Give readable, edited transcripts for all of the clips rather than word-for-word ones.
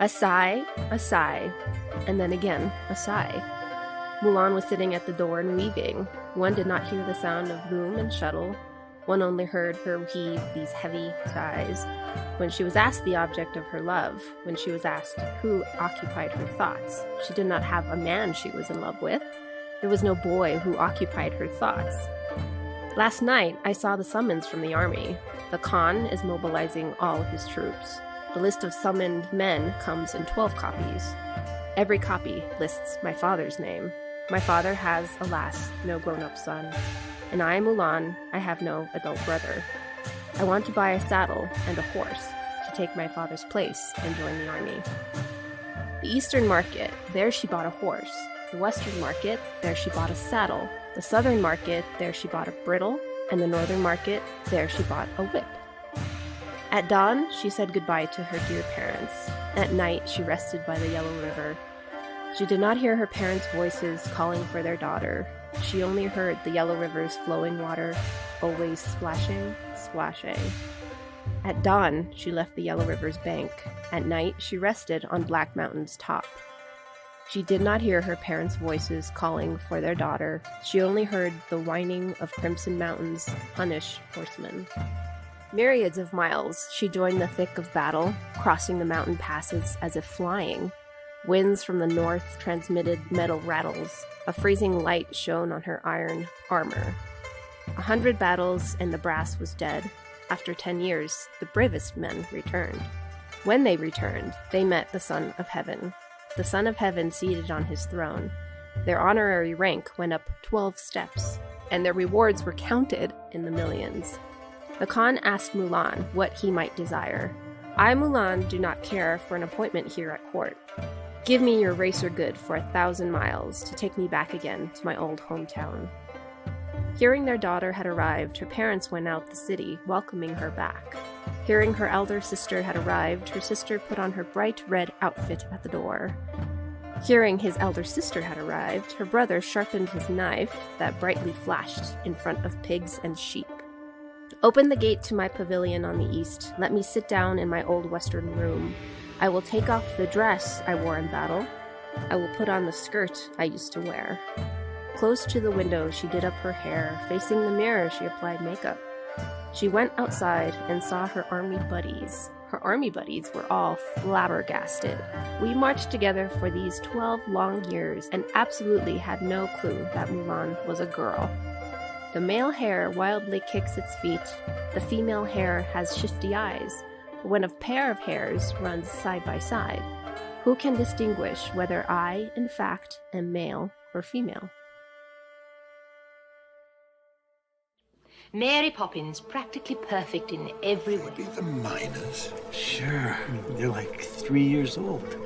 A sigh, and then again a sigh. Mulan was sitting at the door and weaving. One did not hear the sound of loom and shuttle. One only heard her heave these heavy sighs. When she was asked the object of her love, when she was asked who occupied her thoughts, she did not have a man she was in love with. There was no boy who occupied her thoughts. Last night, I saw the summons from the army. The Khan is mobilizing all his troops. The list of summoned men comes in 12 copies. Every copy lists my father's name. My father has, alas, no grown-up son. And I, Mulan, I have no adult brother. I want to buy a saddle and a horse to take my father's place and join the army. The Eastern Market, there she bought a horse. The Western Market, there she bought a saddle. The Southern Market, there she bought a bridle. And the Northern Market, there she bought a whip. At dawn, she said goodbye to her dear parents. At night, she rested by the Yellow River. She did not hear her parents' voices calling for their daughter. She only heard the Yellow River's flowing water, always splashing, splashing. At dawn, she left the Yellow River's bank. At night, she rested on Black Mountain's top. She did not hear her parents' voices calling for their daughter. She only heard the whining of Crimson Mountain's Hunnish horsemen. Myriads of miles, she joined the thick of battle, crossing the mountain passes as if flying. Winds from the north transmitted metal rattles. A freezing light shone on her iron armor. 100 battles and the brass was dead. After 10 years, the bravest men returned. When they returned, they met the Son of Heaven. The Son of Heaven seated on his throne. Their honorary rank went up 12 steps, and their rewards were counted in the millions. The Khan asked Mulan what he might desire. I, Mulan, do not care for an appointment here at court. Give me your racer good for 1,000 miles to take me back again to my old hometown. Hearing their daughter had arrived, her parents went out the city, welcoming her back. Hearing her elder sister had arrived, her sister put on her bright red outfit at the door. Hearing his elder sister had arrived, her brother sharpened his knife that brightly flashed in front of pigs and sheep. Open the gate to my pavilion on the east. Let me sit down in my old western room. I will take off the dress I wore in battle. I will put on the skirt I used to wear. Close to the window, she did up her hair. Facing the mirror, she applied makeup. She went outside and saw her army buddies. Her army buddies were all flabbergasted. We marched together for these 12 long years and absolutely had no clue that Mulan was a girl. The male hare wildly kicks its feet. The female hare has shifty eyes. But when a pair of hares runs side by side, who can distinguish whether I, in fact, am male or female? Mary Poppins, practically perfect in every way. Maybe the miners? Sure, they're like 3 years old.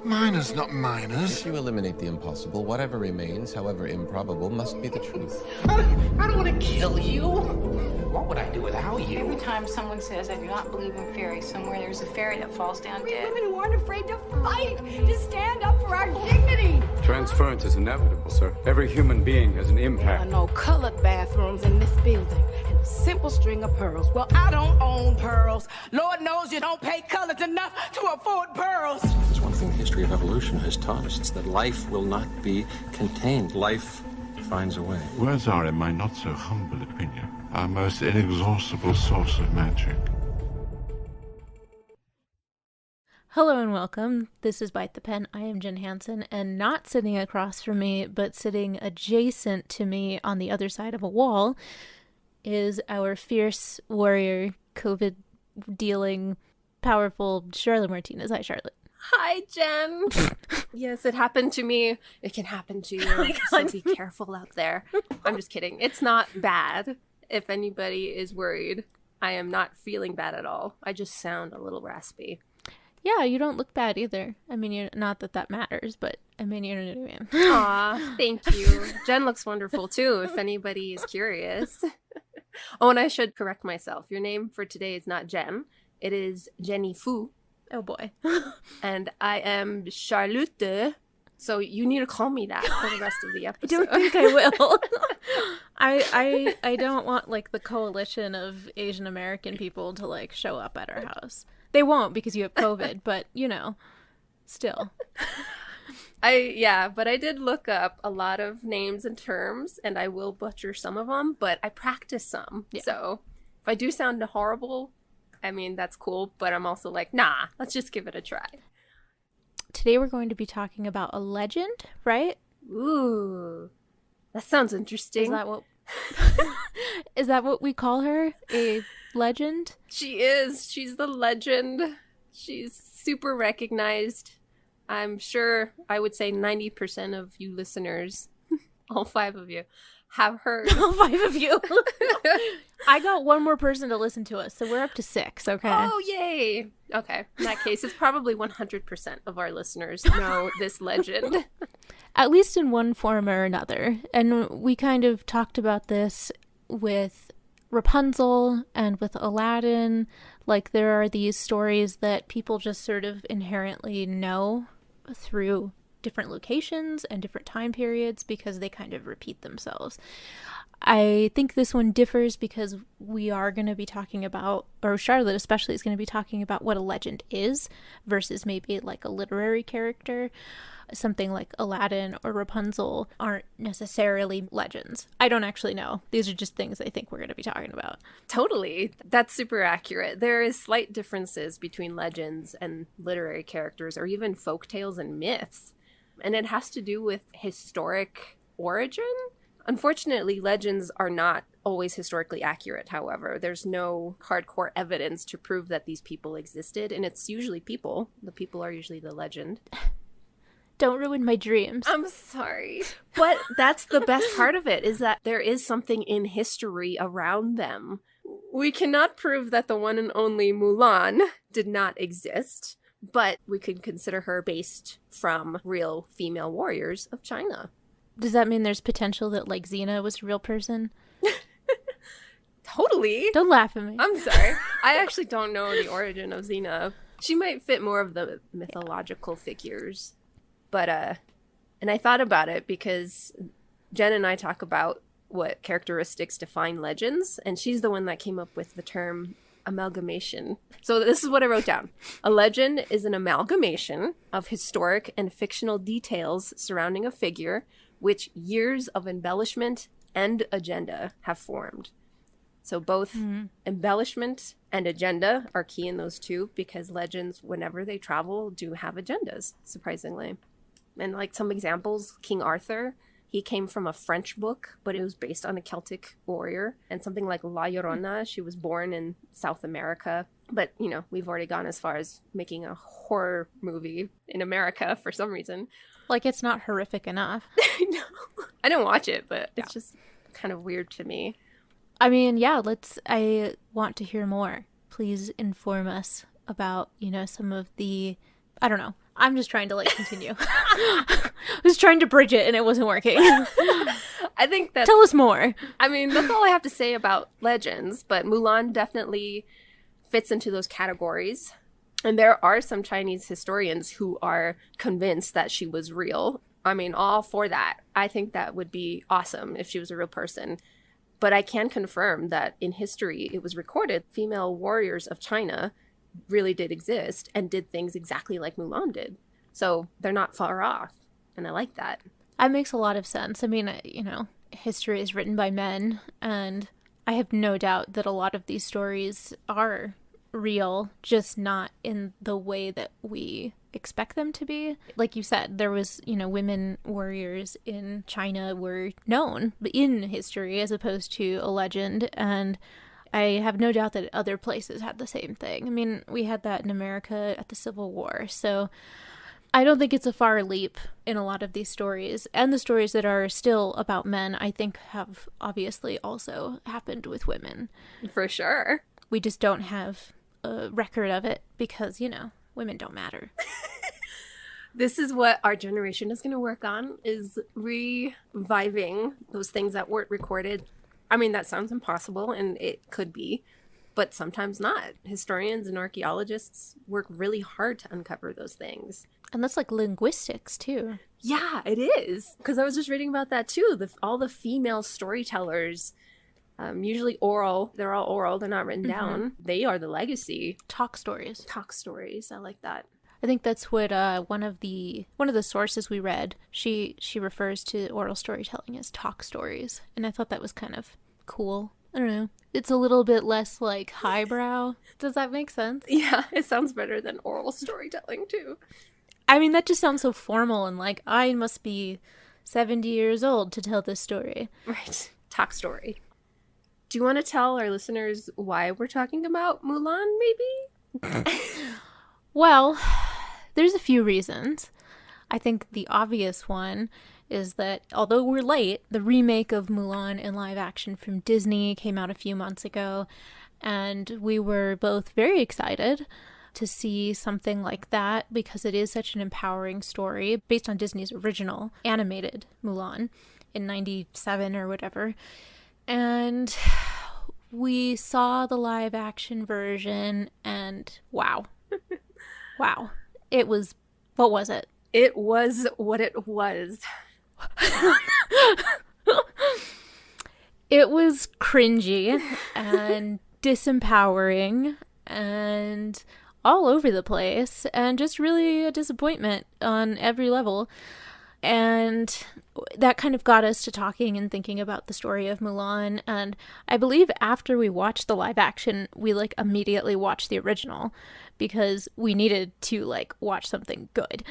Miners, not miners. If you eliminate the impossible, whatever remains, however improbable, must be the truth. I don't want to kill you. What would I do without you? Every time someone says, I do not believe in fairies, somewhere there's a fairy that falls down dead. Women who aren't afraid to fight, to stand up for our dignity. Transference is inevitable, sir. Every human being has an impact. There are no colored bathrooms in this building. And a simple string of pearls. Well, I don't own pearls. Lord knows you don't pay colors enough to afford pearls. There's one thing the history of evolution has taught us. It's that life will not be contained. Life finds a way. Words are, in my not so humble opinion, our most inexhaustible source of magic. Hello and welcome. This is Bite the Pen. I am Jen Hansen, and not sitting across from me, but sitting adjacent to me on the other side of a wall is our fierce warrior, COVID-dealing, powerful Charlotte Martinez. Hi, Charlotte. Hi, Jen. Yes, it happened to me. It can happen to you. So be careful out there. I'm just kidding. It's not bad. If anybody is worried, I am not feeling bad at all. I just sound a little raspy. Yeah, you don't look bad either. I mean, you're not that that matters, but I mean, you know what I mean. Aw, thank you. Jen looks wonderful too, if anybody is curious. Oh, and I should correct myself. Your name for today is not Jen. It is Jenny Fu. Oh boy. And I am Charlotte. So you need to call me that for the rest of the I episode. don't think I will. I don't want like the coalition of Asian American people to like show up at our house. They won't because you have COVID, but you know, still. But I did look up a lot of names and terms, and I will butcher some of them, but I practice some. Yeah. So if I do sound horrible, I mean, that's cool, but I'm also like, nah, let's just give it a try. Today we're going to be talking about a legend, right? Ooh, that sounds interesting. Is that what we call her? A legend? She is. She's the legend. She's super recognized. I'm sure I would say 90% of you listeners, all 5 of you, have heard. All 5 of you. I got one more person to listen to us, so we're up to 6, okay? Oh, yay. Okay. In that case, it's probably 100% of our listeners know this legend. At least in one form or another. And we kind of talked about this with Rapunzel and with Aladdin. Like, there are these stories that people just sort of inherently know through different locations and different time periods because they kind of repeat themselves. I think this one differs because we are going to be talking about, or Charlotte especially is going to be talking about what a legend is versus maybe like a literary character. Something like Aladdin or Rapunzel aren't necessarily legends. I don't actually know. These are just things I think we're going to be talking about. Totally. That's super accurate. There is slight differences between legends and literary characters or even folktales and myths. And it has to do with historic origin. Unfortunately, legends are not always historically accurate, however. There's no hardcore evidence to prove that these people existed, and it's usually people. The people are usually the legend. Don't ruin my dreams. I'm sorry. But that's the best part of it, is that there is something in history around them. We cannot prove that the one and only Mulan did not exist, but we could consider her based from real female warriors of China. Does that mean there's potential that, like, Xena was a real person? Totally. Don't laugh at me. I'm sorry. I actually don't know the origin of Xena. She might fit more of the mythological figures. But, and I thought about it because Jen and I talk about what characteristics define legends, and she's the one that came up with the term amalgamation. So this is what I wrote down. A legend is an amalgamation of historic and fictional details surrounding a figure which years of embellishment and agenda have formed. So both embellishment and agenda are key in those two because legends, whenever they travel, do have agendas, surprisingly. And like some examples, King Arthur, he came from a French book, but it was based on a Celtic warrior. And something like La Llorona, she was born in South America. But, you know, we've already gone as far as making a horror movie in America for some reason. Like, it's not horrific enough. No. I didn't watch it, but it's just kind of weird to me. I mean, yeah, I want to hear more. Please inform us about, you know, some of the, I don't know. I'm just trying to, like, continue. I was trying to bridge it and it wasn't working. I think that. Tell us more. I mean, that's all I have to say about legends, but Mulan definitely fits into those categories. And there are some Chinese historians who are convinced that she was real. I mean, all for that. I think that would be awesome if she was a real person. But I can confirm that in history, it was recorded female warriors of China really did exist and did things exactly like Mulan did. So they're not far off. And I like that. That makes a lot of sense. I mean, you know, history is written by men. And I have no doubt that a lot of these stories are real, just not in the way that we expect them to be. Like you said, there was, you know, women warriors in China were known in history as opposed to a legend. And I have no doubt that other places had the same thing. I mean, we had that in America at the Civil War. So I don't think it's a far leap in a lot of these stories. And the stories that are still about men, I think, have obviously also happened with women. For sure. We just don't have a record of it because, you know, women don't matter. This is what our generation is going to work on, is reviving those things that weren't recorded. I mean, that sounds impossible, and it could be, but sometimes not. Historians and archaeologists work really hard to uncover those things. And that's like linguistics too. Yeah, it is. Because I was just reading about that too. All the female storytellers, usually oral, they're all oral, they're not written down. They are the legacy. Talk stories. Talk stories, I like that. I think that's what one of the sources we read, she refers to oral storytelling as talk stories. And I thought that was kind of cool. I don't know. It's a little bit less like highbrow. Does that make sense? Yeah, it sounds better than oral storytelling too. I mean, that just sounds so formal and like I must be 70 years old to tell this story. Right. Talk story. Do you want to tell our listeners why we're talking about Mulan, maybe? Well, there's a few reasons. I think the obvious one is that although we're late, the remake of Mulan in live action from Disney came out a few months ago, and we were both very excited to see something like that because it is such an empowering story based on Disney's original animated Mulan in 97 or whatever. And we saw the live action version and wow. Wow. It was, what was it? It was what it was. It was cringy and disempowering and all over the place and just really a disappointment on every level. And that kind of got us to talking and thinking about the story of Mulan. And I believe after we watched the live action, we like immediately watched the original because we needed to like watch something good.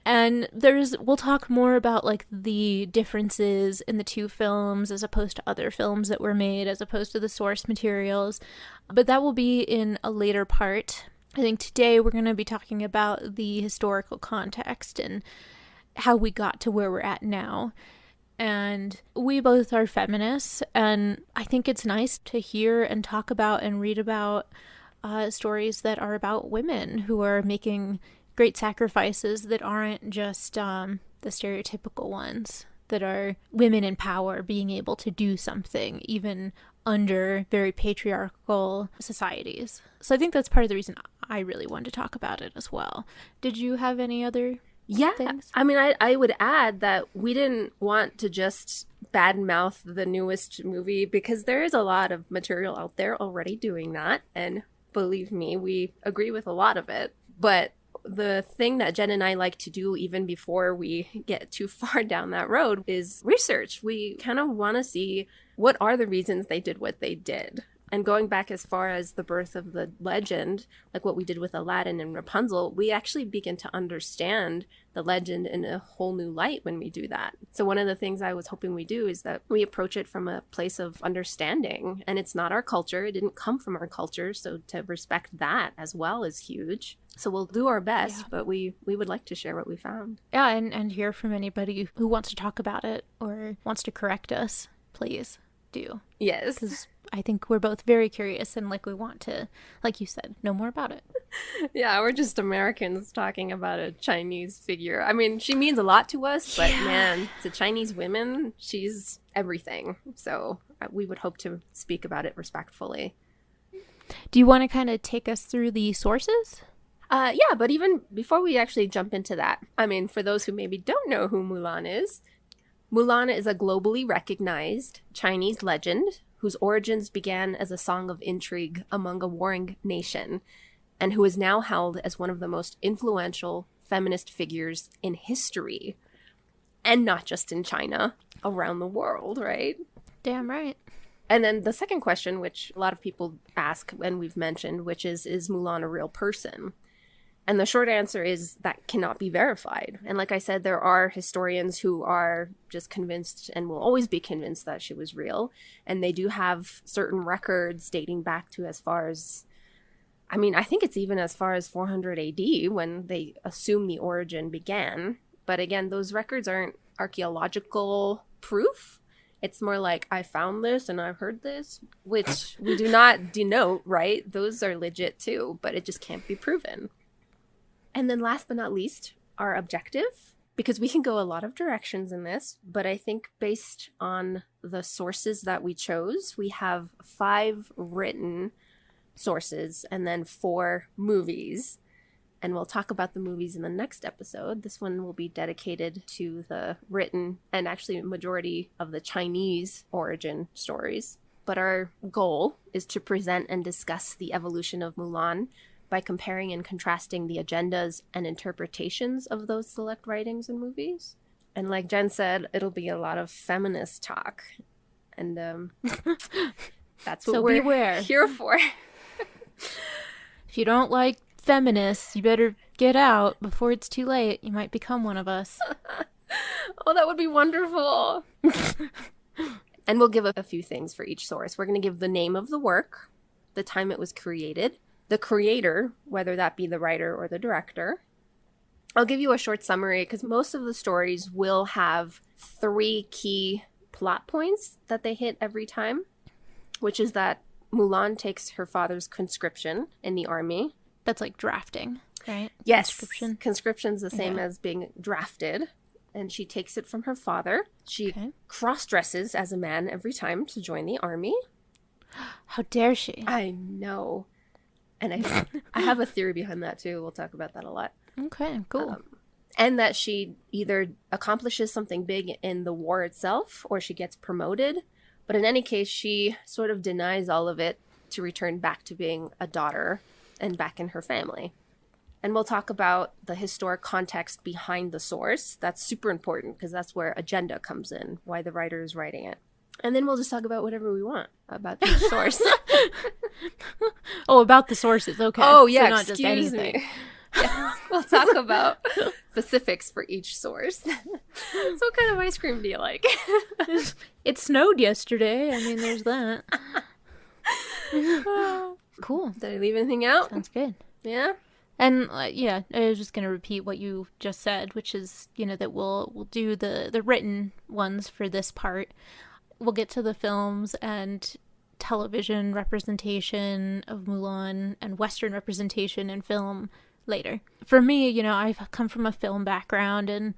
And we'll talk more about like the differences in the two films as opposed to other films that were made, as opposed to the source materials. But that will be in a later part. I think today we're going to be talking about the historical context and how we got to where we're at now. And we both are feminists, and I think it's nice to hear and talk about and read about stories that are about women who are making great sacrifices that aren't just the stereotypical ones, that are women in power being able to do something even under very patriarchal societies. So I think that's part of the reason I really wanted to talk about it as well. Did you have any other things? I mean, I would add that we didn't want to just badmouth the newest movie because there is a lot of material out there already doing that. And believe me, we agree with a lot of it. But the thing that Jen and I like to do even before we get too far down that road is research. We kind of want to see what are the reasons they did what they did. And going back as far as the birth of the legend, like what we did with Aladdin and Rapunzel, we actually begin to understand the legend in a whole new light when we do that. So one of the things I was hoping we do is that we approach it from a place of understanding. And it's not our culture. It didn't come from our culture. So to respect that as well is huge. So we'll do our best, but we would like to share what we found. Yeah, and hear from anybody who wants to talk about it or wants to correct us. Please do. Yes. Because I think we're both very curious and like we want to, like you said, know more about it. Yeah, we're just Americans talking about a Chinese figure. I mean, she means a lot to us, but man, to Chinese women, she's everything. So we would hope to speak about it respectfully. Do you want to kind of take us through the sources? Yeah, but even before we actually jump into that, I mean, for those who maybe don't know who Mulan is a globally recognized Chinese legend whose origins began as a song of intrigue among a warring nation, and who is now held as one of the most influential feminist figures in history, and not just in China, around the world, right? Damn right. And then the second question, which a lot of people ask and we've mentioned, which is Mulan a real person? And the short answer is that cannot be verified. And like I said, there are historians who are just convinced and will always be convinced that she was real. And they do have certain records dating back to as far as, I mean, I think it's even as far as 400 AD when they assume the origin began. But again, those records aren't archaeological proof. It's more like, I found this and I've heard this, which we do not denote, right? Those are legit too, but it just can't be proven. And then last but not least, our objective, because we can go a lot of directions in this, but I think based on the sources that we chose, we have 5 written sources and then 4 movies. And we'll talk about the movies in the next episode. This one will be dedicated to the written and actually majority of the Chinese origin stories. But our goal is to present and discuss the evolution of Mulan by comparing and contrasting the agendas and interpretations of those select writings and movies. And like Jen said, it'll be a lot of feminist talk. And that's what we're here for. If you don't like feminists, you better get out before it's too late. You might become one of us. Oh, that would be wonderful. And we'll give a few things for each source. We're going to give the name of the work, the time it was created, the creator, whether that be the writer or the director. I'll give you a short summary because most of the stories will have 3 key plot points that they hit every time, which is that Mulan takes her father's conscription in the army. That's like drafting, right? Yes. Conscription's the same as being drafted. And she takes it from her father. She cross-dresses as a man every time to join the army. How dare she? I know. And I have a theory behind that too. We'll talk about that a lot. Okay, cool. And that she either accomplishes something big in the war itself or she gets promoted. But in any case, she sort of denies all of it to return back to being a daughter and back in her family. And we'll talk about the historic context behind the source. That's super important because that's where agenda comes in, why the writer is writing it. And then we'll just talk about whatever we want about the source. Oh, about the sources. Okay. Oh, yeah. So not just anything. Me. Yes, we'll talk about specifics for each source. So what kind of ice cream do you like? It snowed yesterday. I mean, there's that. Cool. Did I leave anything out? Sounds good. Yeah. And yeah, I was just going to repeat what you just said, which is, that we'll do the written ones for this part. We'll get to the films and television representation of Mulan and Western representation in film later. For me, I've come from a film background, and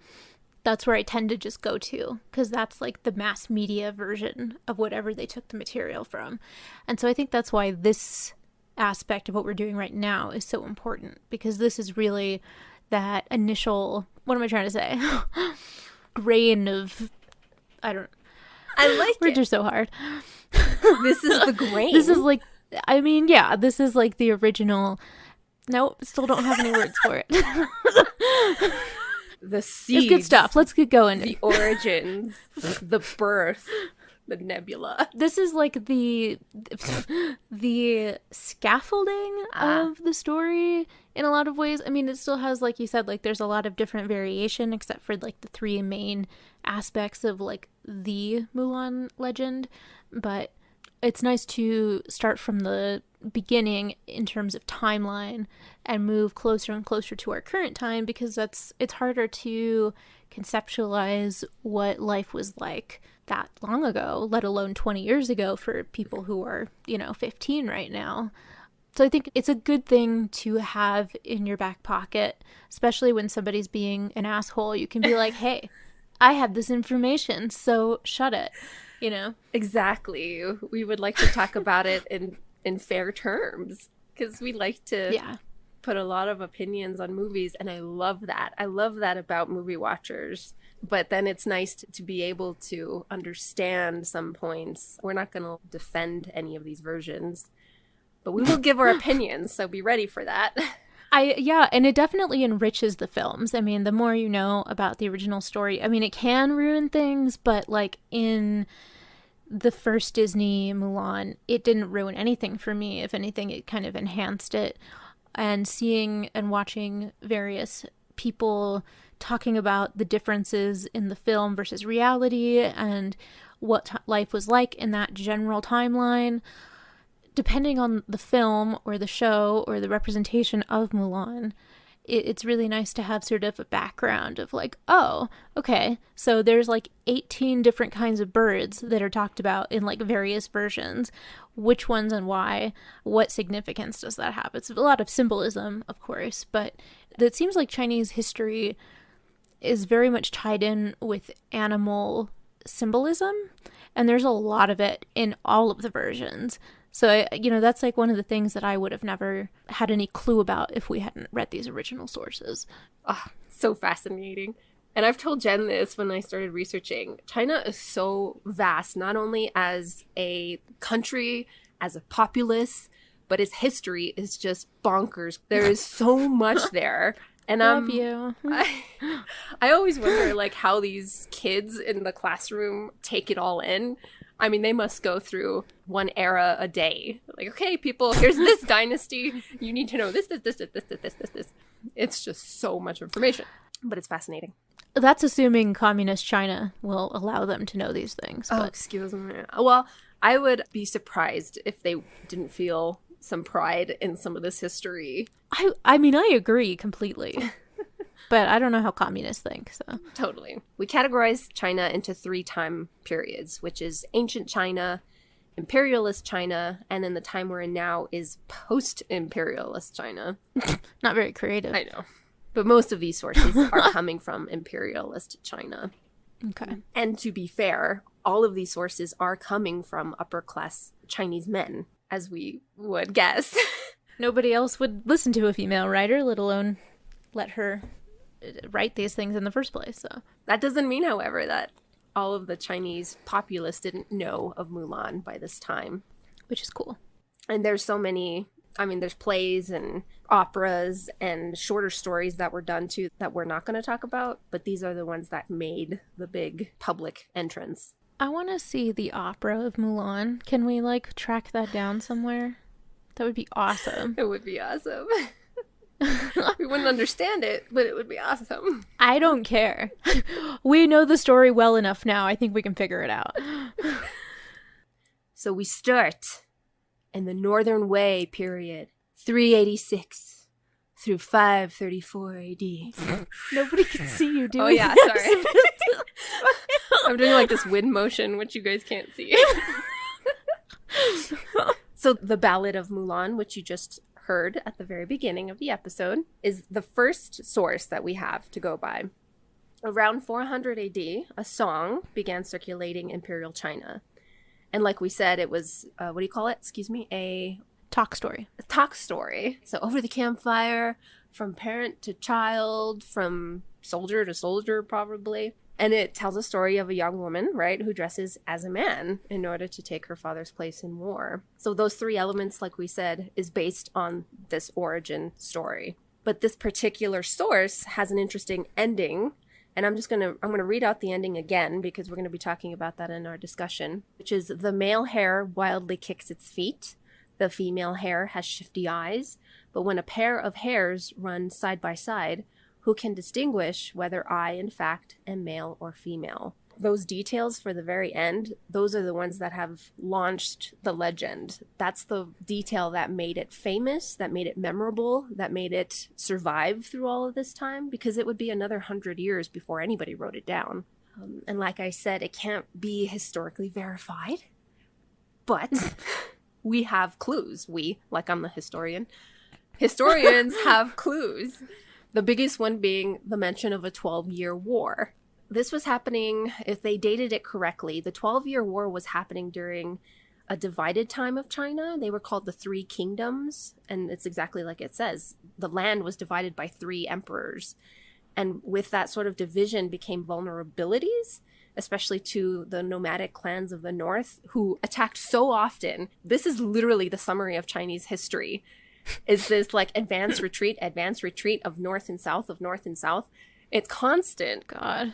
that's where I tend to just go to, because that's like the mass media version of whatever they took the material from. And so I think that's why this aspect of what we're doing right now is so important, because this is really that initial, what am I trying to say? Grain of, I like words are so hard. This is the grain. This is like, this is like the original. Nope, still don't have any words for it. The seeds. It's good stuff. Let's get going. The origins, the birth, the nebula. This is like the scaffolding of the story in a lot of ways. I mean, it still has, like you said, like there's a lot of different variation, except for like the 3 main aspects of like the Mulan legend. But it's nice to start from the beginning in terms of timeline and move closer and closer to our current time, because it's harder to conceptualize what life was like that long ago, let alone 20 years ago for people who are, 15 right now. So I think it's a good thing to have in your back pocket, especially when somebody's being an asshole. You can be like, hey, I have this information, so shut it, Exactly. We would like to talk about it in fair terms, because we like to put a lot of opinions on movies, and I love that. I love that about movie watchers. But then it's nice to be able to understand some points. We're not going to defend any of these versions, but we will give our opinions, so be ready for that. And it definitely enriches the films. I mean, the more you know about the original story, I mean, it can ruin things, but like in the first Disney Mulan, it didn't ruin anything for me. If anything, it kind of enhanced it. And seeing and watching various people talking about the differences in the film versus reality and what life was like in that general timeline, depending on the film or the show or the representation of Mulan, it's really nice to have sort of a background of like, oh, okay, so there's like 18 different kinds of birds that are talked about in like various versions. Which ones and why? What significance does that have? It's a lot of symbolism, of course, but it seems like Chinese history is very much tied in with animal symbolism, and there's a lot of it in all of the versions. So, that's like one of the things that I would have never had any clue about if we hadn't read these original sources. Oh, so fascinating. And I've told Jen this when I started researching. China is so vast, not only as a country, as a populace, but its history is just bonkers. There is so much there. And Love you. I always wonder, like, how these kids in the classroom take it all in. I mean, they must go through one era a day. Like, okay, people, here's this dynasty. You need to know this. It's just so much information, but it's fascinating. That's assuming communist China will allow them to know these things. Oh, excuse me. Well, I would be surprised if they didn't feel some pride in some of this history. I mean, I agree completely. But I don't know how communists think, so. Totally. We categorize China into 3 time periods, which is ancient China, imperialist China, and then the time we're in now is post-imperialist China. Not very creative. I know. But most of these sources are coming from imperialist China. Okay. And to be fair, all of these sources are coming from upper-class Chinese men, as we would guess. Nobody else would listen to a female writer, let alone let her write these things in the first place. So that doesn't mean, however, that all of the Chinese populace didn't know of Mulan by this time. Which is cool. And there's so many, I mean, there's plays and operas and shorter stories that were done too that we're not going to talk about, but these are the ones that made the big public entrance. I want to see the Opera of Mulan. Can we, like, track that down somewhere? That would be awesome. It would be awesome. We wouldn't understand it, but it would be awesome. I don't care. We know the story well enough now. I think we can figure it out. So we start in the Northern Wei period, 386 through 534 AD. Nobody can see you doing Oh, yeah, this. sorry. I'm doing like this wind motion, which you guys can't see. So the Ballad of Mulan, which you just heard at the very beginning of the episode, is the first source that we have to go by. Around 400 AD, a song began circulating in Imperial China. And like we said, it was, what do you call it? Excuse me? A talk story. A talk story. So over the campfire, from parent to child, from soldier to soldier, probably. And it tells a story of a young woman, right, who dresses as a man in order to take her father's place in war. So those 3 elements, like we said, is based on this origin story. But this particular source has an interesting ending. And I'm going to read out the ending again because we're going to be talking about that in our discussion, which is the male hare wildly kicks its feet. The female hare has shifty eyes. But when a pair of hares run side by side, who can distinguish whether I, in fact, am male or female? Those details for the very end, those are the ones that have launched the legend. That's the detail that made it famous, that made it memorable, that made it survive through all of this time, because it would be another 100 years before anybody wrote it down. And like I said, it can't be historically verified, but we have clues. We, like I'm the historian, historians have clues. The biggest one being the mention of a 12-year war. This was happening, if they dated it correctly, the 12-year war was happening during a divided time of China. They were called the 3 Kingdoms, and it's exactly like it says. The land was divided by 3 emperors. And with that sort of division became vulnerabilities, especially to the nomadic clans of the north, who attacked so often. This is literally the summary of Chinese history. Is this like advance retreat of north and south, of north and south. It's constant. God.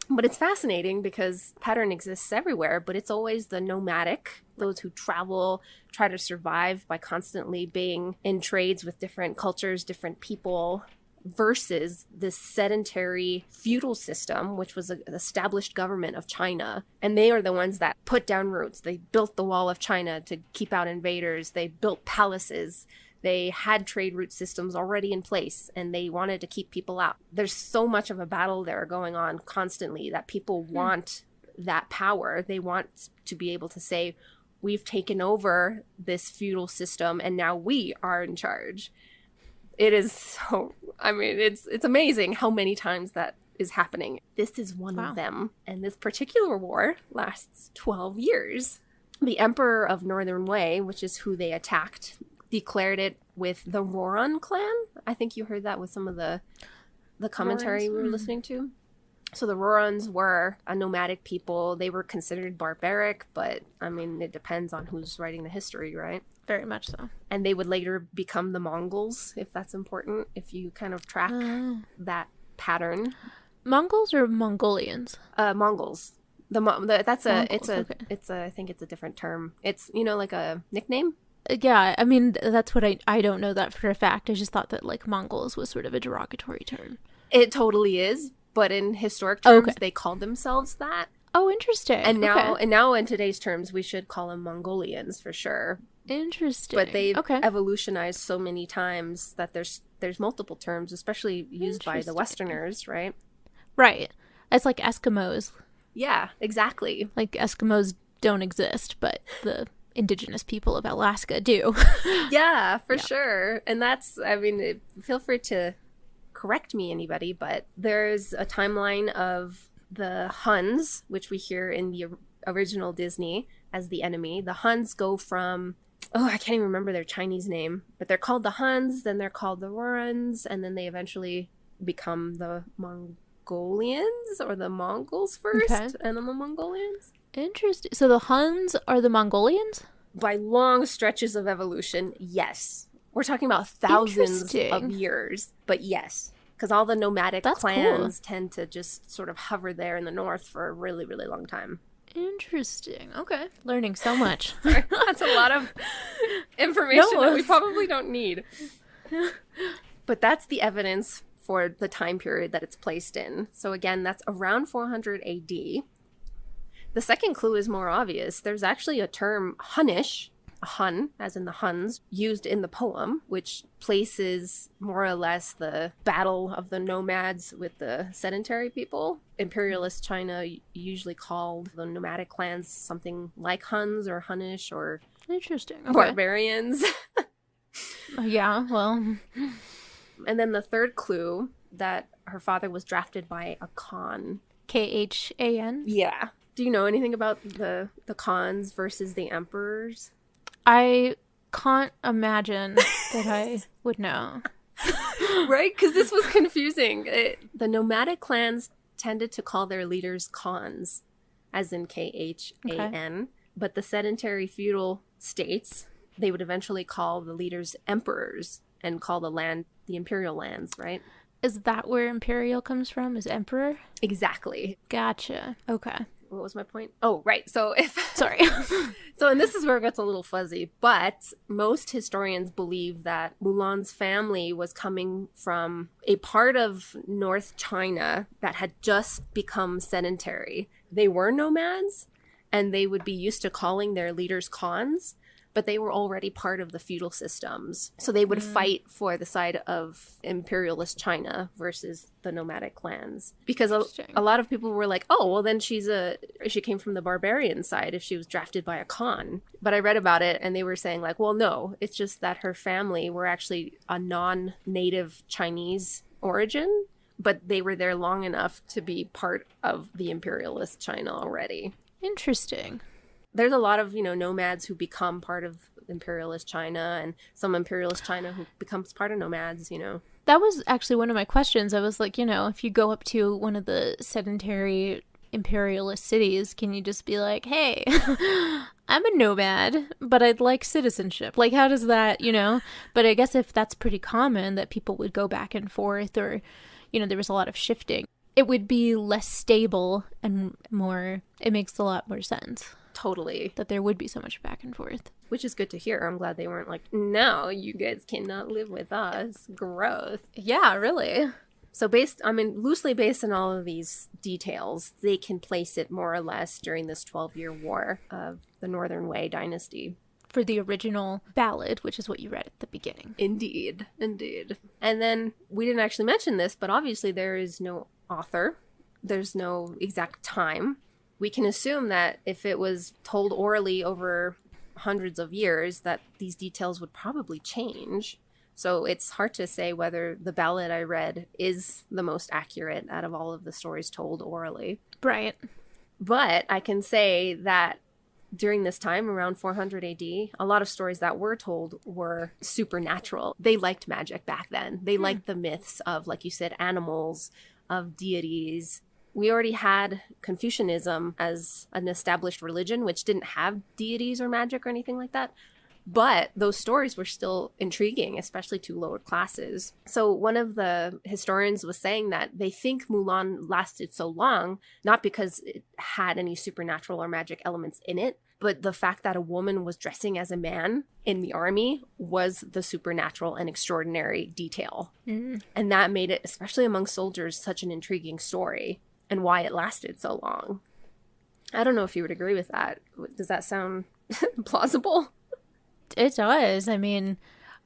But it's fascinating because pattern exists everywhere, but it's always the nomadic, those who travel, try to survive by constantly being in trades with different cultures, different people, versus this sedentary feudal system, which was an established government of China. And they are the ones that put down roots. They built the wall of China to keep out invaders. They built palaces. They had trade route systems already in place, and they wanted to keep people out. There's so much of a battle there going on constantly that people want that power. They want to be able to say, we've taken over this feudal system, and now we are in charge. It is so, I mean, it's amazing how many times that is happening. This is one of them, and this particular war lasts 12 years. The Emperor of Northern Wei, which is who they attacked, declared it with the Roran clan. I think you heard that with some of the commentary we were listening to. So the Rorans were a nomadic people. They were considered barbaric, but I mean, it depends on who's writing the history, right? Very much so. And they would later become the Mongols, if that's important, if you kind of track that pattern. Mongols or Mongolians? Mongols. It's I think it's a different term. It's, like a nickname. Yeah, I mean, that's what I don't know that for a fact. I just thought that, like, Mongols was sort of a derogatory term. It totally is, but in historic terms, they called themselves that. Oh, interesting. And now in today's terms, we should call them Mongolians for sure. Interesting. But they've evolutionized so many times that there's multiple terms, especially used by the Westerners, right? Right. It's like Eskimos. Yeah, exactly. Like, Eskimos don't exist, but the indigenous people of Alaska do. Yeah, for sure. And feel free to correct me, anybody, but there's a timeline of the Huns, which we hear in the original Disney as the enemy. The Huns go from, I can't even remember their Chinese name, but they're called the Huns, then they're called the Rorans, and then they eventually become the Mongolians, or the Mongols first, and then the Mongolians. Interesting. So the Huns are the Mongolians? By long stretches of evolution, yes. We're talking about thousands of years, but yes. Because all the nomadic clans tend to just sort of hover there in the north for a really, really long time. Interesting. Okay. Learning so much. Sorry, that's a lot of information that we probably don't need. But that's the evidence for the time period that it's placed in. So again, that's around 400 AD. The second clue is more obvious. There's actually a term, Hunnish, a Hun, as in the Huns, used in the poem, which places more or less the battle of the nomads with the sedentary people. Imperialist China usually called the nomadic clans something like Huns or Hunnish or barbarians. Yeah, well. And then the third clue, that her father was drafted by a Khan. Khan? Yeah. Do you know anything about the Khans versus the emperors? I can't imagine that I would know. Right? Because this was confusing. The nomadic clans tended to call their leaders Khans, as in Khan. But the sedentary feudal states, they would eventually call the leaders emperors and call the land the imperial lands, right? Is that where imperial comes from? Is emperor? Exactly. Gotcha. Okay. What was my point? Oh, right. So Sorry. And this is where it gets a little fuzzy, but most historians believe that Mulan's family was coming from a part of North China that had just become sedentary. They were nomads, and they would be used to calling their leaders Khans, but they were already part of the feudal systems. So they would fight for the side of imperialist China versus the nomadic clans. Because a lot of people were like, oh, well, then she came from the barbarian side if she was drafted by a Khan. But I read about it, and they were saying, like, well, no, it's just that her family were actually a non-native Chinese origin, but they were there long enough to be part of the imperialist China already. Interesting. There's a lot of, nomads who become part of imperialist China, and some imperialist China who becomes part of nomads, That was actually one of my questions. I was like, if you go up to one of the sedentary imperialist cities, can you just be like, hey, I'm a nomad, but I'd like citizenship? Like, how does that, But I guess if that's pretty common that people would go back and forth, or, there was a lot of shifting, it would be less stable and it makes a lot more sense. Totally. That there would be so much back and forth. Which is good to hear. I'm glad they weren't like, no, you guys cannot live with us. Gross. Yeah, really. So loosely based on all of these details, they can place it more or less during this 12-year war of the Northern Wei dynasty. For the original ballad, which is what you read at the beginning. Indeed. And then we didn't actually mention this, but obviously there is no author. There's no exact time. We can assume that if it was told orally over hundreds of years, that these details would probably change. So it's hard to say whether the ballad I read is the most accurate out of all of the stories told orally. Right. But I can say that during this time, around 400 AD, a lot of stories that were told were supernatural. They liked magic back then. They liked the myths of, like you said, animals, of deities. We already had Confucianism as an established religion, which didn't have deities or magic or anything like that. But those stories were still intriguing, especially to lower classes. So one of the historians was saying that they think Mulan lasted so long, not because it had any supernatural or magic elements in it, but the fact that a woman was dressing as a man in the army was the supernatural and extraordinary detail. And that made it, especially among soldiers, such an intriguing story and why it lasted so long. I don't know if you would agree with that. Does that sound plausible? It does. I mean,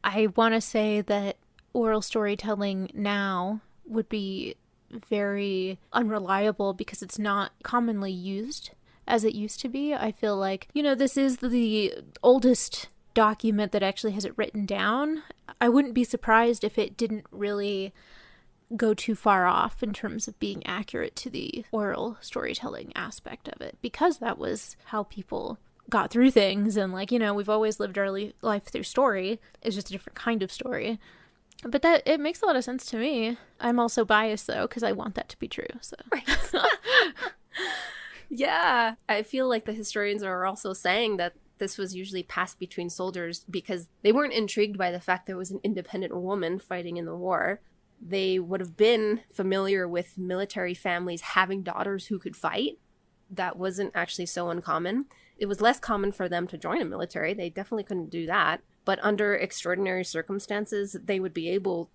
I want to say that oral storytelling now would be very unreliable because it's not commonly used as it used to be. I feel like, this is the oldest document that actually has it written down. I wouldn't be surprised if it didn't really go too far off in terms of being accurate to the oral storytelling aspect of it, because that was how people got through things. And we've always lived our life through story. It's just a different kind of story. But that it makes a lot of sense to me. I'm also biased though, because I want that to be true. So yeah, I feel like the historians are also saying that this was usually passed between soldiers because they weren't intrigued by the fact there was an independent woman fighting in the war. They would have been familiar with military families having daughters who could fight. That wasn't actually so uncommon. It was less common for them to join a military. They definitely couldn't do that. But under extraordinary circumstances, they would be able,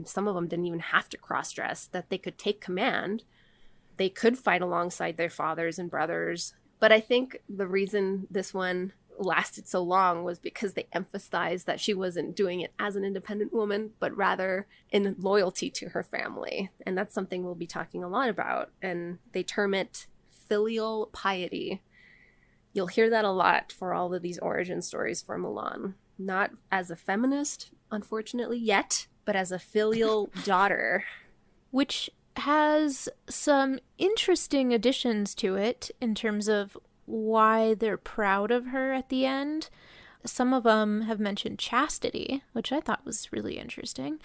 some of them didn't even have to cross-dress, that they could take command. They could fight alongside their fathers and brothers. But I think the reason this one lasted so long was because they emphasized that she wasn't doing it as an independent woman, but rather in loyalty to her family. And that's something we'll be talking a lot about. And they term it filial piety. You'll hear that a lot for all of these origin stories for Mulan. Not as a feminist, unfortunately, yet, but as a filial daughter. Which has some interesting additions to it in terms of why they're proud of her at the end. Some of them have mentioned chastity, which I thought was really interesting,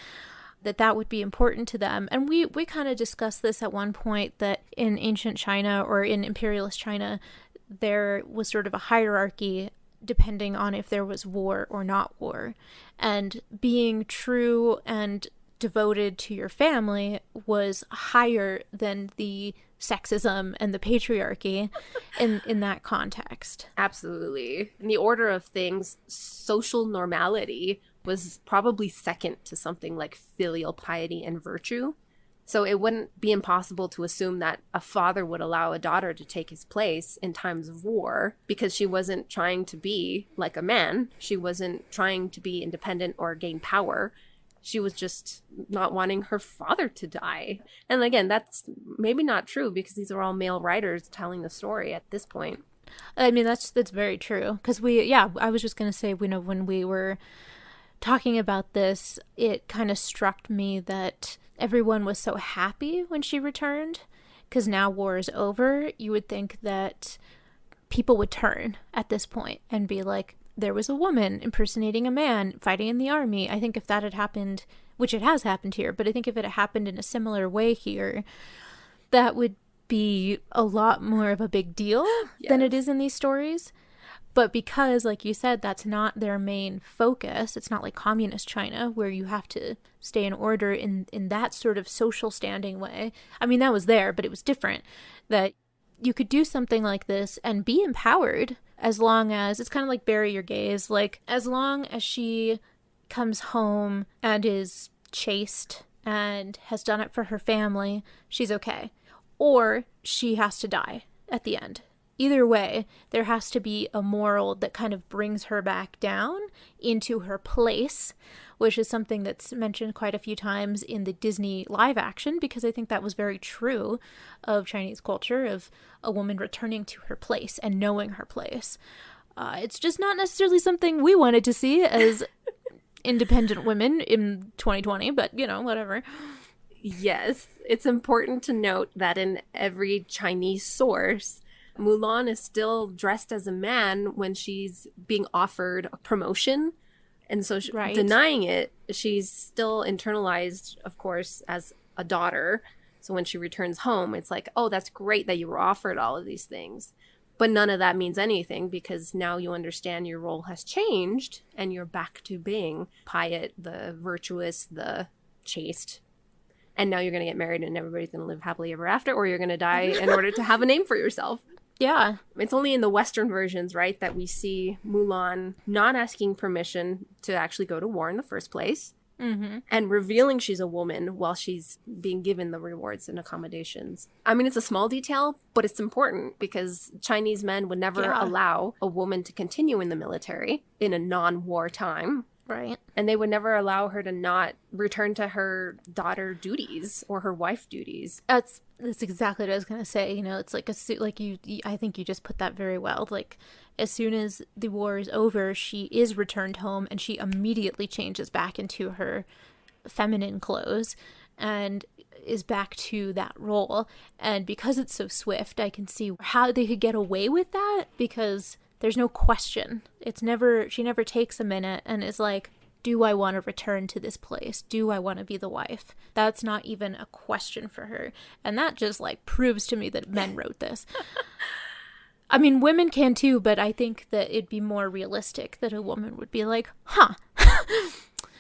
that would be important to them. And we kind of discussed this at one point, that in ancient China or in imperialist China, there was sort of a hierarchy depending on if there was war or not war. And being true and devoted to your family was higher than the sexism and the patriarchy in that context. Absolutely. In the order of things, social normality was probably second to something like filial piety and virtue. So it wouldn't be impossible to assume that a father would allow a daughter to take his place in times of war because she wasn't trying to be like a man. She wasn't trying to be independent or gain power. She was just not wanting her father to die. And again, that's maybe not true because these are all male writers telling the story at this point. That's very true. Because I was just going to say, when we were talking about this, it kind of struck me that everyone was so happy when she returned, because now war is over. You would think that people would turn at this point and be like, there was a woman impersonating a man fighting in the army. I think if that had happened, which it has happened here, but I think if it had happened in a similar way here, that would be a lot more of a big deal than it is in these stories. But because, like you said, that's not their main focus, it's not like communist China where you have to stay in order in that sort of social standing way. That was there, but it was different. That you could do something like this and be empowered as long as, it's kind of like bury your gaze, like as long as she comes home and is chaste and has done it for her family, she's okay. Or she has to die at the end. Either way, there has to be a moral that kind of brings her back down into her place, which is something that's mentioned quite a few times in the Disney live action, because I think that was very true of Chinese culture, of a woman returning to her place and knowing her place. It's just not necessarily something we wanted to see as independent women in 2020, but, whatever. Yes, it's important to note that in every Chinese source, Mulan is still dressed as a man when she's being offered a promotion. And so denying it, she's still internalized, of course, as a daughter. So when she returns home, it's like, oh, that's great that you were offered all of these things. But none of that means anything because now you understand your role has changed and you're back to being Piet, the virtuous, the chaste. And now you're going to get married and everybody's going to live happily ever after, or you're going to die in order to have a name for yourself. Yeah. It's only in the Western versions, right, that we see Mulan not asking permission to actually go to war in the first place. Mm-hmm. And revealing she's a woman while she's being given the rewards and accommodations. I mean, it's a small detail, but it's important because Chinese men would never allow a woman to continue in the military in a non-war time. Right. And they would never allow her to not return to her daughter duties or her wife duties. That's exactly what I was going to say. You know, it's like I think you just put that very well. Like, as soon as the war is over, she is returned home and she immediately changes back into her feminine clothes and is back to that role. And because it's so swift, I can see how they could get away with that because there's no question. She never takes a minute and is like, do I want to return to this place? Do I want to be the wife? That's not even a question for her. And that just like proves to me that men wrote this. I mean, women can too, but I think that it'd be more realistic that a woman would be like,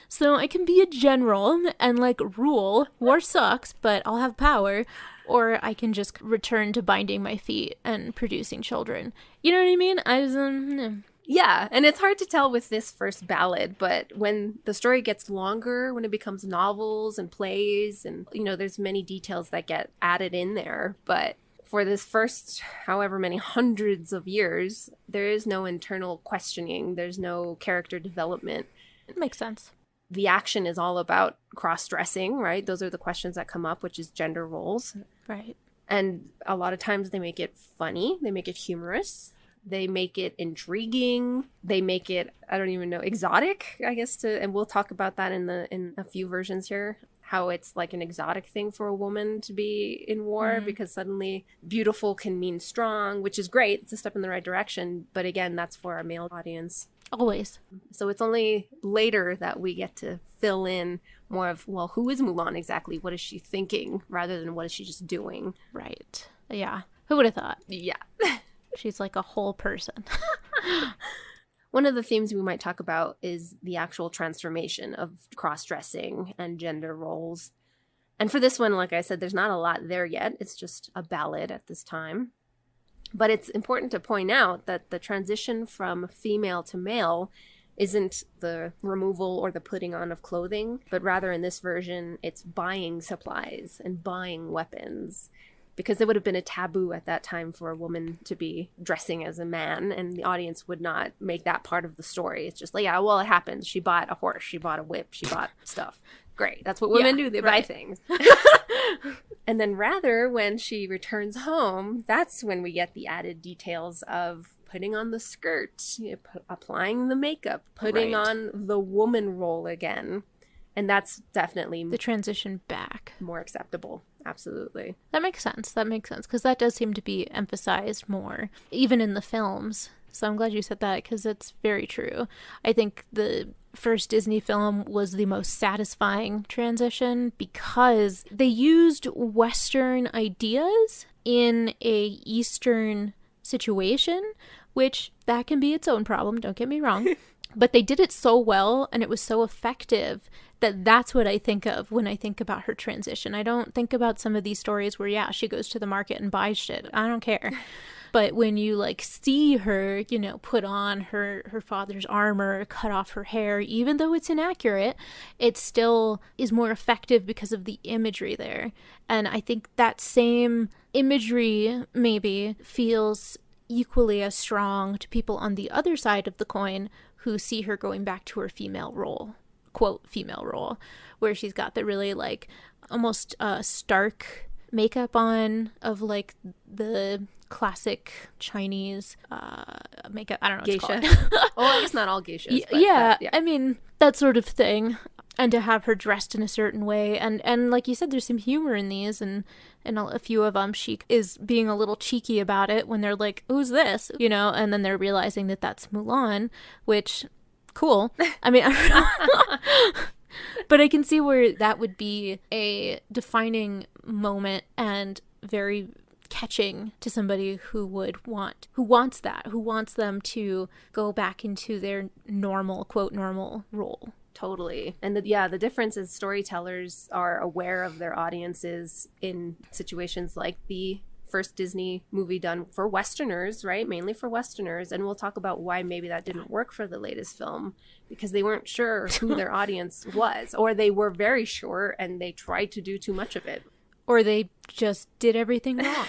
so I can be a general and like rule. War sucks, but I'll have power. Or I can just return to binding my feet and producing children. You know what I mean? Yeah, and it's hard to tell with this first ballad, but when the story gets longer, when it becomes novels and plays, and, you know, there's many details that get added in there, but for this first however many hundreds of years, there is no internal questioning, there's no character development. It makes sense. The action is all about cross-dressing, right? Those are the questions that come up, which is gender roles. Right. And a lot of times they make it funny, they make it humorous. They make it intriguing. They make it, I don't even know, exotic, I guess, and we'll talk about that in a few versions here, how it's like an exotic thing for a woman to be in war because suddenly beautiful can mean strong, which is great. It's a step in the right direction. But again, that's for our male audience. Always. So it's only later that we get to fill in more of, well, who is Mulan exactly? What is she thinking rather than what is she just doing? Right. Yeah. Who would have thought? Yeah. She's like a whole person. One of the themes we might talk about is the actual transformation of cross-dressing and gender roles. And for this one, like I said, there's not a lot there yet. It's just a ballad at this time. But it's important to point out that the transition from female to male isn't the removal or the putting on of clothing, but rather in this version, it's buying supplies and buying weapons. Because it would have been a taboo at that time for a woman to be dressing as a man, and the audience would not make that part of the story. It's just like, yeah, well, it happens. She bought a horse, she bought a whip, she bought stuff. Great. That's what women do. They buy things. And then rather, when she returns home, that's when we get the added details of putting on the skirt, applying the makeup, putting on the woman role again. And that's definitely the transition back. More acceptable. Absolutely. That makes sense. Because that does seem to be emphasized more, even in the films. So I'm glad you said that because it's very true. I think the first Disney film was the most satisfying transition because they used Western ideas in a Eastern situation, which that can be its own problem, don't get me wrong. But they did it so well and it was so effective that's what I think of when I think about her transition. I don't think about some of these stories where, yeah, she goes to the market and buys shit. I don't care. But when you like see her, you know, put on her father's armor, cut off her hair, even though it's inaccurate, it still is more effective because of the imagery there. And I think that same imagery maybe feels equally as strong to people on the other side of the coin who see her going back to her female role. Quote female role, where she's got the really like almost stark makeup on of like the classic Chinese makeup. I don't know what geisha. it's called. Well, it's not all geishas. But yeah, yeah, I mean that sort of thing. And to have her dressed in a certain way. And like you said, there's some humor in these. And a few of them, she is being a little cheeky about it when they're like, who's this? You know, and then they're realizing that that's Mulan, which, cool. I mean, but I can see where that would be a defining moment and very catching to somebody who wants them to go back into their normal, quote, normal role. Totally. And the difference is storytellers are aware of their audiences in situations like the first Disney movie done for Westerners, right? Mainly for Westerners. And we'll talk about why maybe that didn't work for the latest film, because they weren't sure who their audience was, or they were very sure and they tried to do too much of it. Or they just did everything wrong.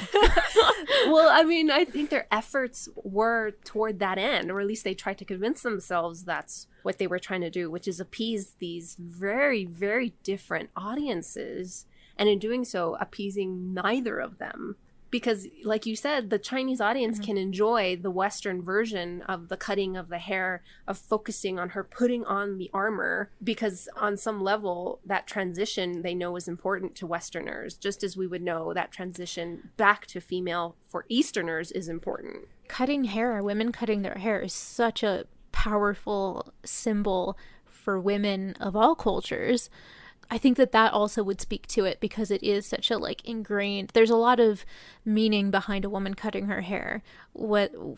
Well, I mean, I think their efforts were toward that end, or at least they tried to convince themselves that's what they were trying to do, which is appease these very, very different audiences. And in doing so, appeasing neither of them. Because, like you said, the Chinese audience can enjoy the Western version of the cutting of the hair, of focusing on her putting on the armor, because on some level, that transition they know is important to Westerners, just as we would know that transition back to female for Easterners is important. Cutting hair, women cutting their hair is such a powerful symbol for women of all cultures. I think that also would speak to it, because it is such a ingrained, there's a lot of meaning behind a woman cutting her hair,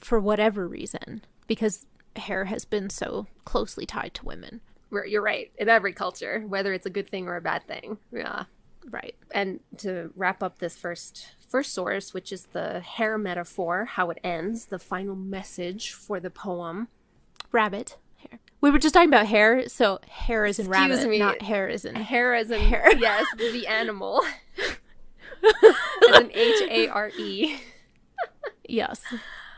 for whatever reason, because hair has been so closely tied to women. You're right. In every culture, whether it's a good thing or a bad thing. Yeah. Right. And to wrap up this first source, which is the hair metaphor, how it ends, the final message for the poem. Rabbit. Hair. We were just talking about hair, so hair as in rabbit, Excuse me. not hair as in... Hair as in... Hair. Yes, the animal. As in H-A-R-E. Yes.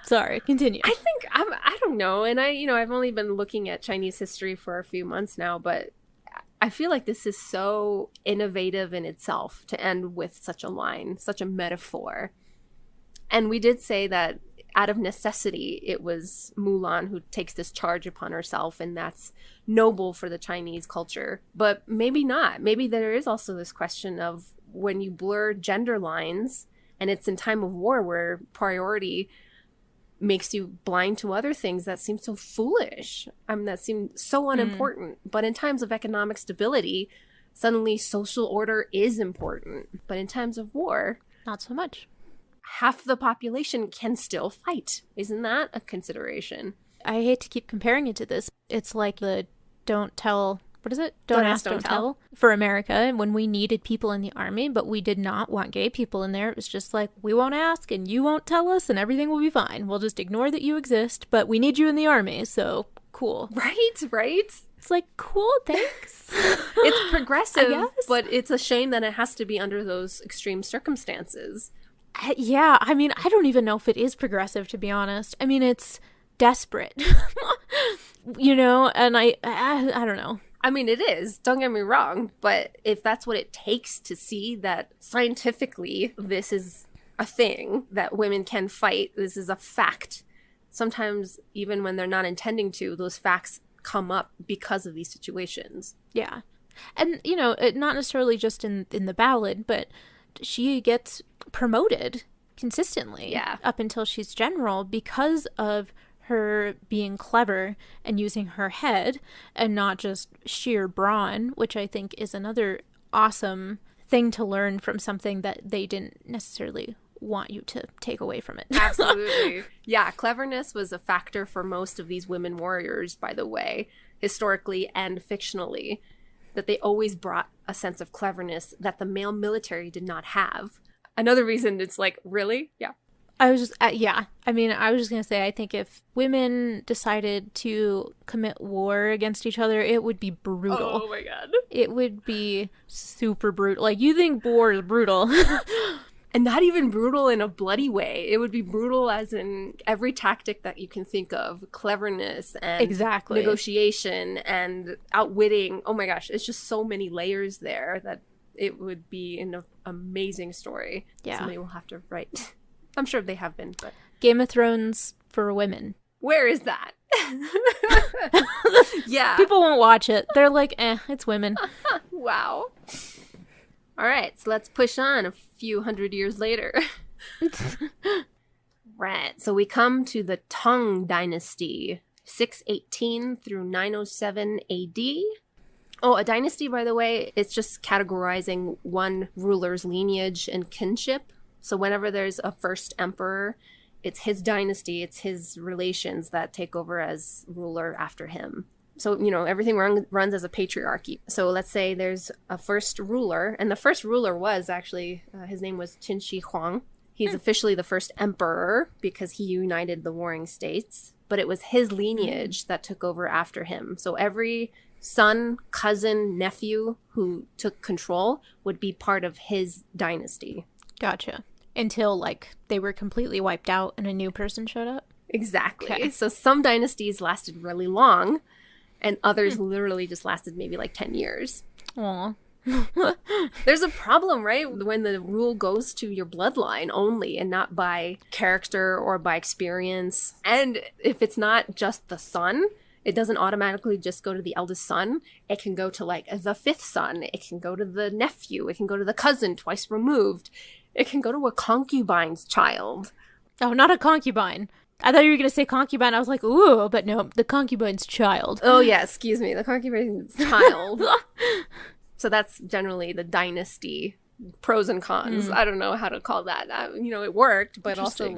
Sorry, continue. I think, I don't know, and I've only been looking at Chinese history for a few months now, but I feel like this is so innovative in itself to end with such a line, such a metaphor. And we did say that out of necessity, it was Mulan who takes this charge upon herself, and that's noble for the Chinese culture. But maybe not. Maybe there is also this question of when you blur gender lines, and it's in time of war where priority makes you blind to other things that seem so foolish. That seem so unimportant. But in times of economic stability, suddenly social order is important. But in times of war, not so much. Half the population can still fight. Isn't that a consideration? I hate to keep comparing it to this. It's like the don't tell, what is it? Don't ask, don't tell for America, when we needed people in the army, but we did not want gay people in there. It was just like, we won't ask and you won't tell us and everything will be fine. We'll just ignore that you exist, but we need you in the army, so cool. Right? It's like, cool, thanks. It's progressive, but it's a shame that it has to be under those extreme circumstances. Yeah, I mean, I don't even know if it is progressive, to be honest. I mean, it's desperate, and I don't know. I mean, it is, don't get me wrong, but if that's what it takes to see that scientifically this is a thing, that women can fight, this is a fact, sometimes even when they're not intending to, those facts come up because of these situations. Yeah. And, not necessarily just in the ballad, but she gets promoted consistently up until she's general because of her being clever and using her head and not just sheer brawn, which I think is another awesome thing to learn from something that they didn't necessarily want you to take away from it. Absolutely. Yeah, cleverness was a factor for most of these women warriors, by the way, historically and fictionally, that they always brought a sense of cleverness that the male military did not have. Another reason it's like, really? Yeah. I was just, I mean, I was just going to say, I think if women decided to commit war against each other, it would be brutal. Oh my God. It would be super brutal. Like, you think war is brutal. And not even brutal in a bloody way. It would be brutal as in every tactic that you can think of. Cleverness and negotiation and outwitting. Oh my gosh, it's just so many layers there that it would be an amazing story. Yeah. Somebody will have to write. I'm sure they have been, but... Game of Thrones for women. Where is that? Yeah. People won't watch it. They're like, it's women. Wow. All right, so let's push on a few hundred years later. Right, so we come to the Tang Dynasty, 618 through 907 AD. Oh, a dynasty, by the way, it's just categorizing one ruler's lineage and kinship. So whenever there's a first emperor, it's his dynasty, it's his relations that take over as ruler after him. So, everything runs as a patriarchy. So let's say there's a first ruler, and the first ruler was actually, his name was Qin Shi Huang. He's officially the first emperor because he united the warring states, but it was his lineage that took over after him. So every son, cousin, nephew who took control would be part of his dynasty. Gotcha. Until, they were completely wiped out and a new person showed up? Exactly. Okay. So some dynasties lasted really long, and others literally just lasted maybe 10 years. Aw. There's a problem, right? When the rule goes to your bloodline only and not by character or by experience. And if it's not just the son, it doesn't automatically just go to the eldest son. It can go to the fifth son. It can go to the nephew. It can go to the cousin twice removed. It can go to a concubine's child. Oh, not a concubine. I thought you were going to say concubine. I was like, ooh, but no, the concubine's child. Oh, yeah, excuse me. The concubine's child. So that's generally the dynasty pros and cons. I don't know how to call that. It worked, but also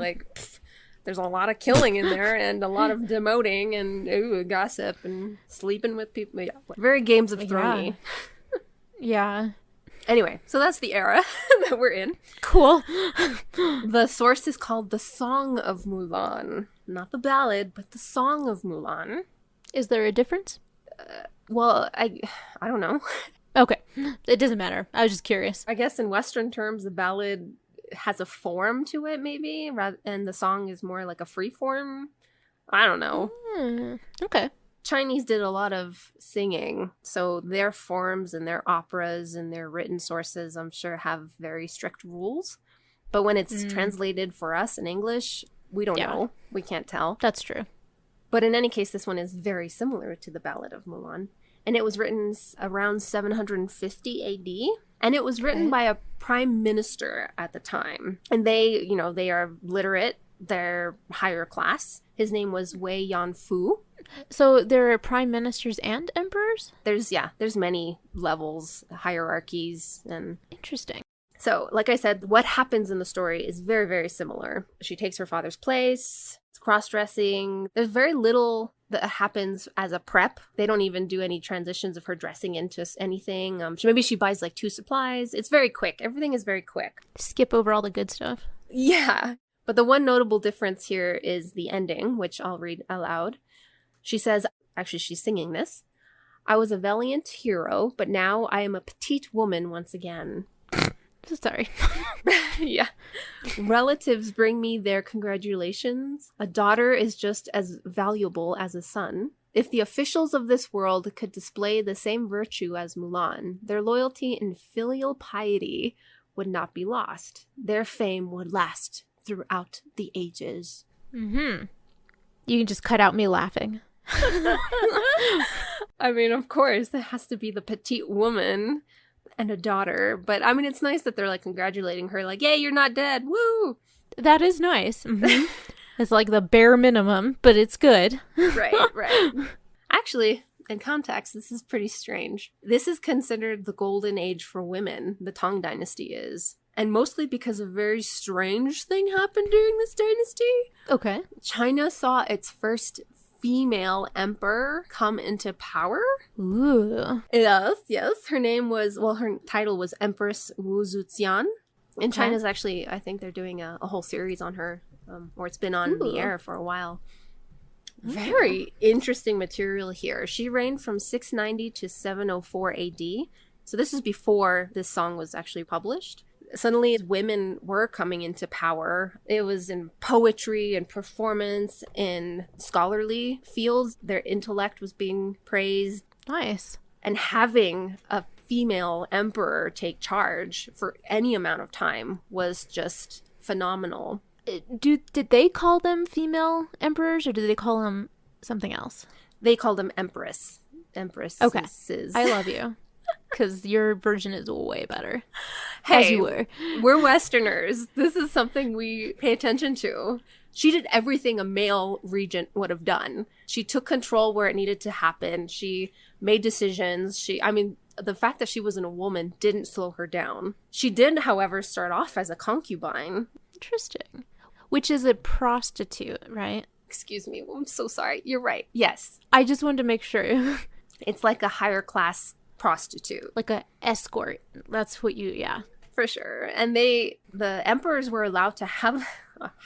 there's a lot of killing in there and a lot of demoting and gossip and sleeping with people. Yeah. Very Games of Thrones-y. Yeah. Anyway, so that's the era that we're in. Cool. The source is called the Song of Mulan. Not the ballad, but the Song of Mulan. Is there a difference? Well, I don't know. Okay. It doesn't matter. I was just curious. I guess in Western terms, the ballad has a form to it, maybe, and the song is more like a free form. I don't know. Okay. Chinese did a lot of singing, so their forms and their operas and their written sources, I'm sure, have very strict rules. But when it's translated for us in English, we don't know. We can't tell. That's true. But in any case, this one is very similar to the Ballad of Mulan. And it was written around 750 AD. And it was written by a prime minister at the time. And they are literate. They're higher class. His name was Wei Yanfu. So there are prime ministers and emperors? There's many levels, hierarchies, and... Interesting. So, like I said, what happens in the story is very, very similar. She takes her father's place. It's cross-dressing. There's very little that happens as a prep. They don't even do any transitions of her dressing into anything. Maybe she buys 2 supplies. It's very quick. Everything is very quick. Skip over all the good stuff. Yeah. But the one notable difference here is the ending, which I'll read aloud. She says, actually she's singing this, "I was a valiant hero, but now I am a petite woman once again." Sorry. Yeah. "Relatives bring me their congratulations. A daughter is just as valuable as a son. If the officials of this world could display the same virtue as Mulan, their loyalty and filial piety would not be lost. Their fame would last throughout the ages." Mm-hmm. You can just cut out me laughing. I mean, of course, it has to be the petite woman and a daughter. But, I mean, it's nice that they're, congratulating her, yay, you're not dead, woo! That is nice. Mm-hmm. It's the bare minimum, but it's good. Right. Actually, in context, this is pretty strange. This is considered the golden age for women, the Tang Dynasty is. And mostly because a very strange thing happened during this dynasty. Okay. China saw its first female emperor come into power. Ooh. Yes. Her title was Empress Wu Zetian. And China's actually, I think they're doing a whole series on her, or it's been on the air for a while. Very interesting material here. She reigned from 690 to 704 AD. So this is before this song was actually published. Suddenly, women were coming into power. It was in poetry and performance, in scholarly fields. Their intellect was being praised. Nice. And having a female emperor take charge for any amount of time was just phenomenal. Did they call them female emperors, or did they call them something else? They called them empress. Empresses. Okay. I love you. Because your version is way better. Hey, as you were. We're Westerners. This is something we pay attention to. She did everything a male regent would have done. She took control where it needed to happen. She made decisions. The fact that she wasn't a woman didn't slow her down. She did, however, start off as a concubine. Interesting. Which is a prostitute, right? Excuse me. I'm so sorry. You're right. Yes. I just wanted to make sure. It's like a higher class prostitute. Like a escort. That's what yeah. For sure. And the emperors were allowed to have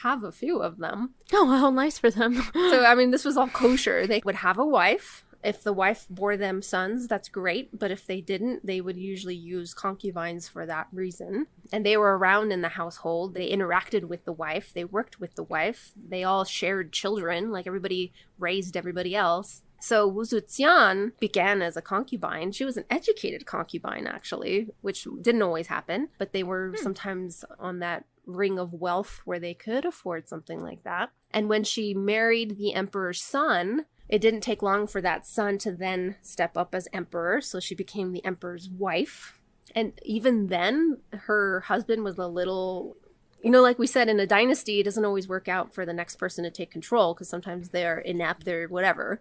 a few of them. Oh, how nice for them. So, this was all kosher. They would have a wife. If the wife bore them sons, that's great. But if they didn't, they would usually use concubines for that reason. And they were around in the household. They interacted with the wife. They worked with the wife. They all shared children, like everybody raised everybody else. So Wu Zuxian began as a concubine. She was an educated concubine, actually, which didn't always happen. But they were sometimes on that ring of wealth where they could afford something like that. And when she married the emperor's son, it didn't take long for that son to then step up as emperor. So she became the emperor's wife. And even then, her husband was a little... like we said, in a dynasty, it doesn't always work out for the next person to take control because sometimes they're inept, they're whatever.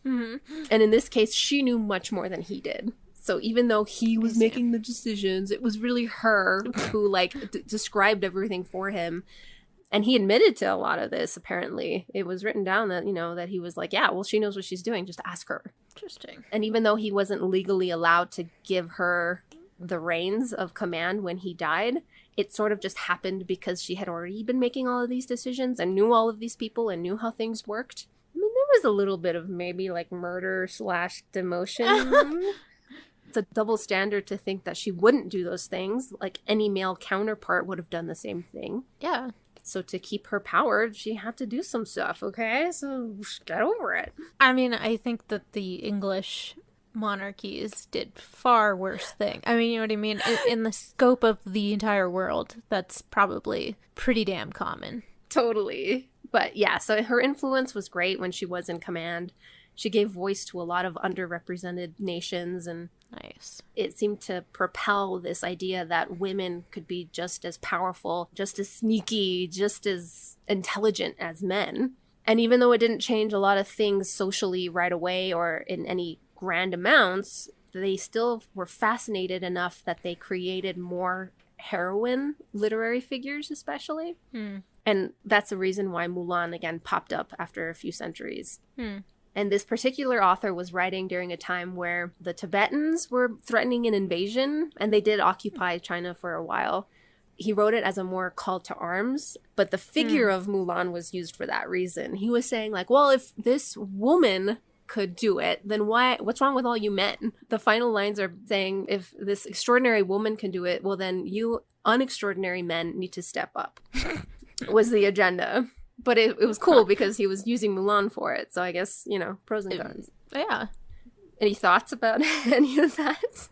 Mm-hmm. And in this case, she knew much more than he did. So even though he was making the decisions, it was really her who described everything for him. And he admitted to a lot of this, apparently. It was written down that, that he was like, yeah, well, she knows what she's doing. Just ask her. Interesting. And even though he wasn't legally allowed to give her the reins of command when he died, it sort of just happened because she had already been making all of these decisions and knew all of these people and knew how things worked. There was a little bit of maybe murder / demotion. It's a double standard to think that she wouldn't do those things. Like any male counterpart would have done the same thing. Yeah. So to keep her power, she had to do some stuff, okay? So get over it. I think that the English monarchies did far worse things. You know what I mean? In the scope of the entire world, that's probably pretty damn common. Totally. But yeah, so her influence was great when she was in command. She gave voice to a lot of underrepresented nations, and nice. It seemed to propel this idea that women could be just as powerful, just as sneaky, just as intelligent as men. And even though it didn't change a lot of things socially right away or in any grand amounts, they still were fascinated enough that they created more heroine literary figures, especially. And that's the reason why Mulan again popped up after a few centuries. And this particular author was writing during a time where the Tibetans were threatening an invasion, and they did occupy China for a while. He wrote it as a more call to arms, but the figure of Mulan was used for that reason. He was saying well, if this woman could do it, then what's wrong with all you men? The final lines are saying, if this extraordinary woman can do it, well then you unextraordinary men need to step up. Was the agenda. But it was cool because he was using Mulan for it. So I guess, pros and cons. Yeah. Any thoughts about any of that?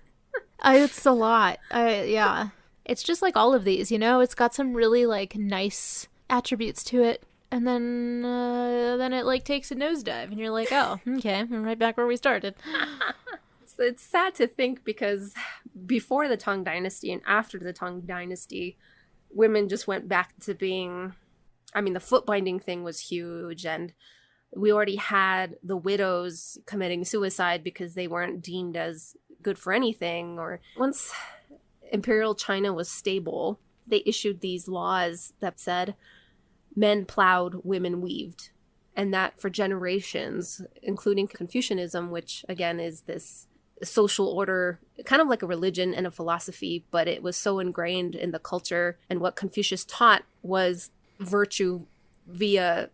It's a lot. Yeah. It's just like all of these, it's got some really nice attributes to it. And then it takes a nosedive and you're like, oh, okay, I'm right back where we started. So it's sad to think because before the Tang Dynasty and after the Tang Dynasty, women just went back to being... the foot binding thing was huge, and we already had the widows committing suicide because they weren't deemed as good for anything. Or once Imperial China was stable, they issued these laws that said men plowed, women weaved. And that for generations, including Confucianism, which again is this social order, kind of like a religion and a philosophy, but it was so ingrained in the culture. And what Confucius taught was virtue via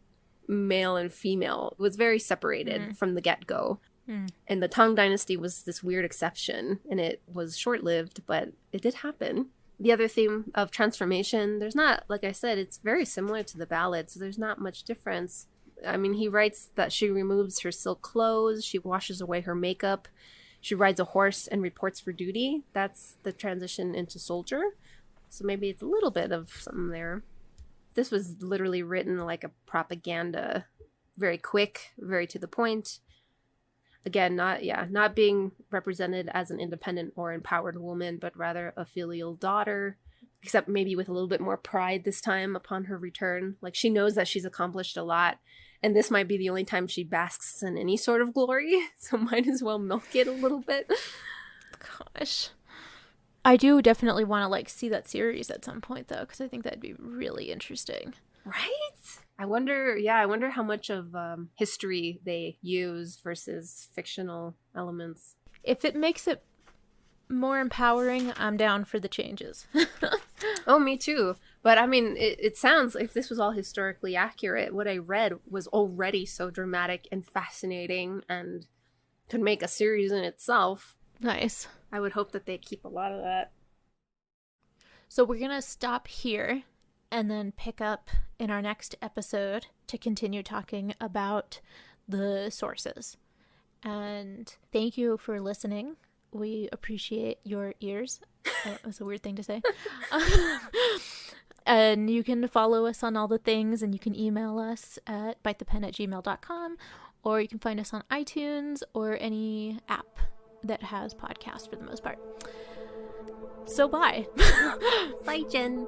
male and female. It was very separated from the get-go. And the Tang Dynasty was this weird exception, and it was short-lived, but it did happen. The other theme of transformation, there's not, like I said, it's very similar to the ballad, so there's not much difference. He writes that she removes her silk clothes, she washes away her makeup, she rides a horse and reports for duty. That's the transition into soldier. So maybe it's a little bit of something there. This was literally written like a propaganda very quick, very to the point. Again, not being represented as an independent or empowered woman, but rather a filial daughter, except maybe with a little bit more pride this time upon her return. Like, she knows that she's accomplished a lot, and this might be the only time she basks in any sort of glory, so might as well milk it a little bit. Gosh. I do definitely want to, like, see that series at some point, though, because I think that'd be really interesting. Right? I wonder how much of history they use versus fictional elements. If it makes it more empowering, I'm down for the changes. Oh, me too. But I mean, it sounds like if this was all historically accurate, what I read was already so dramatic and fascinating and could make a series in itself. Nice. I would hope that they keep a lot of that. So we're going to stop here and then pick up in our next episode to continue talking about the sources. And thank you for listening. We appreciate your ears. That was a weird thing to say. And you can follow us on all the things, and you can email us at bitethepen@gmail.com, or you can find us on iTunes or any app that has podcasts for the most part. So bye. Bye, Jen.